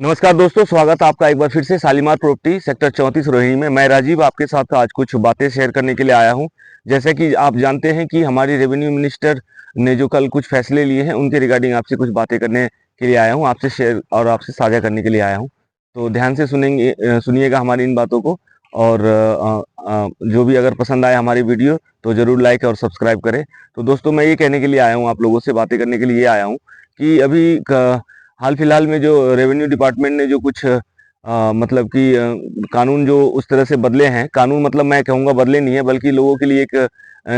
नमस्कार दोस्तों, स्वागत है आपका एक बार फिर से शालीमार प्रॉपर्टी सेक्टर 34 रोहिणी में। मैं राजीव आपके साथ आज कुछ बातें शेयर करने के लिए आया हूं। जैसे कि आप जानते हैं कि हमारी रेवेन्यू मिनिस्टर ने जो कल कुछ फैसले लिए हैं उनके रिगार्डिंग आपसे कुछ बातें करने के लिए आया हूं, आपसे शेयर और आपसे साझा करने के लिए आया हूं। तो ध्यान से सुनिएगा हमारी इन बातों को। और जो भी अगर पसंद आए हमारी वीडियो तो ज़रूर लाइक और सब्सक्राइब करें। तो दोस्तों, मैं ये कहने के लिए आया हूँ, आप लोगों से बातें करने के लिए आया हूँ कि अभी हाल फिलहाल में जो रेवेन्यू डिपार्टमेंट ने जो कुछ मतलब कि कानून जो उस तरह से बदले हैं, कानून मतलब मैं कहूँगा बदले नहीं है, बल्कि लोगों के लिए एक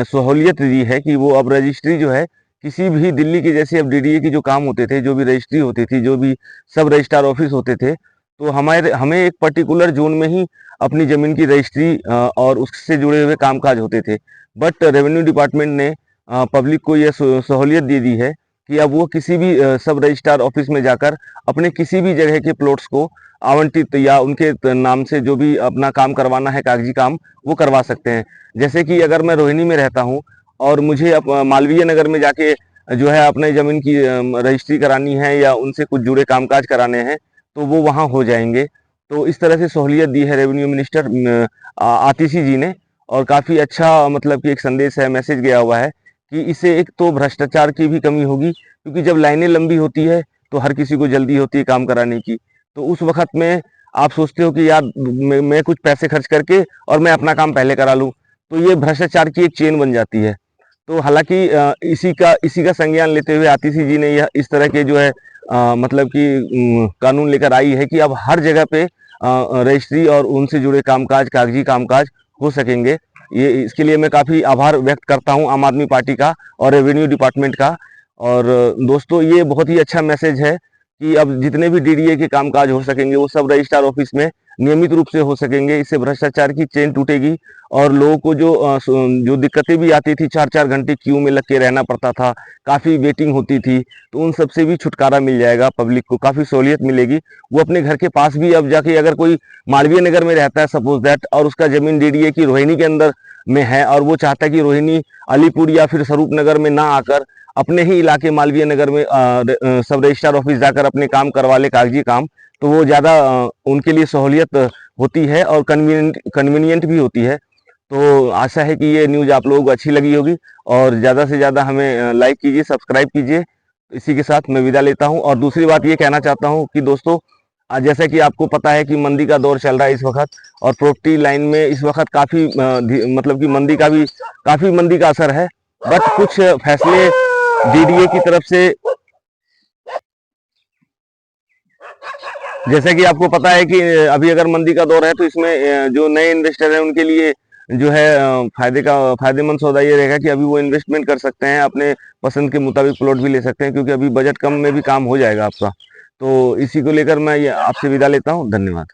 सहूलियत दी है कि वो अब रजिस्ट्री जो है किसी भी दिल्ली की, जैसे अब डीडीए की जो काम होते थे, जो भी रजिस्ट्री होती थी, जो भी सब रजिस्ट्रार ऑफिस होते थे, तो हमारे हमें एक पर्टिकुलर जोन में ही अपनी ज़मीन की रजिस्ट्री और उससे जुड़े हुए कामकाज होते थे। बट रेवेन्यू डिपार्टमेंट ने पब्लिक को यह सहूलियत दे दी है कि अब वो किसी भी सब रजिस्ट्रार ऑफिस में जाकर अपने किसी भी जगह के प्लॉट्स को आवंटित या उनके नाम से जो भी अपना काम करवाना है, कागजी काम, वो करवा सकते हैं। जैसे कि अगर मैं रोहिणी में रहता हूँ और मुझे मालवीय नगर में जाके जो है अपने ज़मीन की रजिस्ट्री करानी है या उनसे कुछ जुड़े कामकाज कराने हैं, तो वो वहाँ हो जाएंगे। तो इस तरह से सहूलियत दी है रेवेन्यू मिनिस्टर आतिशी जी ने। और काफ़ी अच्छा मतलब कि एक संदेश है, मैसेज गया हुआ है कि इससे एक तो भ्रष्टाचार की भी कमी होगी, क्योंकि जब लाइनें लंबी होती है तो हर किसी को जल्दी होती है काम कराने की। तो उस वक्त में आप सोचते हो कि यार मैं कुछ पैसे खर्च करके और मैं अपना काम पहले करा लूं, तो ये भ्रष्टाचार की एक चेन बन जाती है। तो हालांकि इसी का संज्ञान लेते हुए आतिशी जी ने यह इस तरह के जो है मतलब कि कानून लेकर आई है कि अब हर जगह पे रजिस्ट्री और उनसे जुड़े कामकाज, कागजी कामकाज हो सकेंगे। ये इसके लिए मैं काफ़ी आभार व्यक्त करता हूं आम आदमी पार्टी का और रेवेन्यू डिपार्टमेंट का। और दोस्तों, ये बहुत ही अच्छा मैसेज है कि अब जितने भी डीडीए के कामकाज हो सकेंगे वो सब रजिस्ट्रार ऑफिस में नियमित रूप से हो सकेंगे। इससे भ्रष्टाचार की चेन टूटेगी और लोगों को जो दिक्कतें भी आती थी, 4-4 घंटे क्यू में लग के रहना पड़ता था, काफ़ी वेटिंग होती थी, तो उन सब से भी छुटकारा मिल जाएगा। पब्लिक को काफ़ी सहूलियत मिलेगी। वो अपने घर के पास भी अब जाके, अगर कोई मालवीय नगर में रहता है सपोज दैट, और उसका जमीन डीडीए की रोहिणी के अंदर में है और वो चाहता है कि रोहिणी, अलीपुर या फिर स्वरूप नगर में ना आकर अपने ही इलाके मालवीय नगर में सब रजिस्ट्रार ऑफिस जाकर अपने काम करवा ले, कागजी काम, तो वो ज़्यादा उनके लिए सहूलियत होती है और कन्वीनियंट भी होती है। तो आशा है कि ये न्यूज़ आप लोगों को अच्छी लगी होगी और ज़्यादा से ज़्यादा हमें लाइक कीजिए, सब्सक्राइब कीजिए। इसी के साथ मैं विदा लेता हूँ। और दूसरी बात ये कहना चाहता हूँ कि दोस्तों, जैसा कि आपको पता है कि मंदी का दौर चल रहा है इस वक्त, और प्रॉपर्टी लाइन में इस वक्त काफ़ी मतलब कि काफ़ी मंदी का असर है। बट कुछ फैसले डीडीए की तरफ से, जैसा कि आपको पता है कि अभी अगर मंदी का दौर है तो इसमें जो नए इन्वेस्टर हैं उनके लिए जो है फायदेमंद सौदा ये रहेगा कि अभी वो इन्वेस्टमेंट कर सकते हैं, अपने पसंद के मुताबिक प्लॉट भी ले सकते हैं, क्योंकि अभी बजट कम में भी काम हो जाएगा आपका। तो इसी को लेकर मैं ये आपसे विदा लेता हूँ। धन्यवाद।